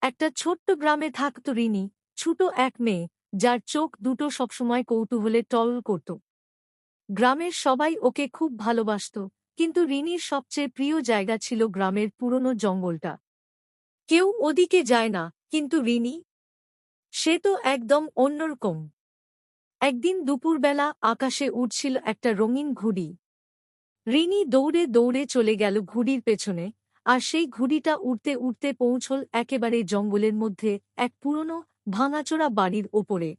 একটা ছোট্ট গ্রামে থাকত রিনি, ছোট এক মেয়ে, যার চোখ দুটো সবসময় কৌতূহলে টলল করত। গ্রামের সবাই ওকে খুব ভালোবাসত, কিন্তু রিনির সবচেয়ে প্রিয় জায়গা ছিল গ্রামের পুরনো জঙ্গলটা। কেউ ওদিকে যায় না, কিন্তু রিনি, সে তো একদম অন্যরকম। একদিন দুপুরবেলা আকাশে উড়ছিল একটা রঙিন ঘুড়ি। রিনি দৌড়ে দৌড়ে চলে গেল ঘুড়ির পেছনে, আর সেই ঘুড়িটা উড়তে উড়তে পৌঁছল একেবারে জঙ্গলের মধ্যে এক পুরনো ভাঙাচোরা বাড়ির ওপরে।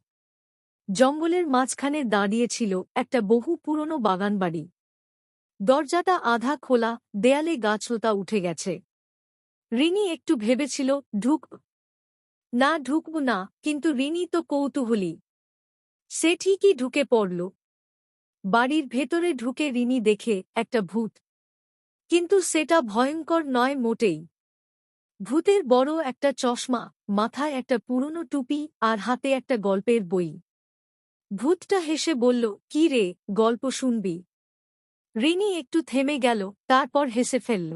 জঙ্গলের মাঝখানে দাঁড়িয়েছিল একটা বহু পুরনো বাগানবাড়ি। দরজাটা আধা খোলা, দেয়ালে গাছলতা উঠে গেছে। রিনি একটু ভেবেছিল ঢুকব না, কিন্তু রিনি তো কৌতূহলী। সে ঠিকই ঢুকে পড়ল। বাড়ির ভেতরে ঢুকে রিনি দেখে একটা ভূত। কিন্তু সেটা ভয়ঙ্কর নয় মোটেই। ভূতের বড় একটা চশমা, মাথায় একটা পুরনো টুপি আর হাতে একটা গল্পের বই। ভূতটা হেসে বলল, কি রে, গল্প শুনবি? রিনি একটু থেমে গেল, তারপর হেসে ফেলল।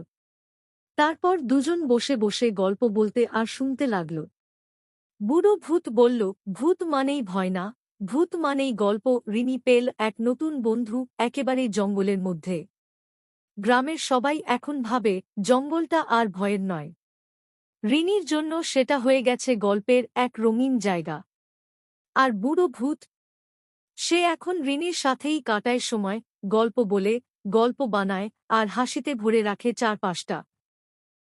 তারপর দুজন বসে বসে গল্প বলতে আর শুনতে লাগল। বুড়ো ভূত বলল, ভূত মানেই ভয় না, ভূত মানেই গল্প। রিনি পেল এক নতুন বন্ধু একেবারে জঙ্গলের মধ্যে। গ্রামের সবাই এখন ভাবে জঙ্গলটা আর ভয়ের নয়। রিনির জন্য সেটা হয়ে গেছে গল্পের এক রঙিন জায়গা। আর বুড়ো ভূত, সে এখন রিনির সাথেই কাটায় সময়, গল্প বলে, গল্প বানায় আর হাসিতে ভরে রাখে চারপাশটা।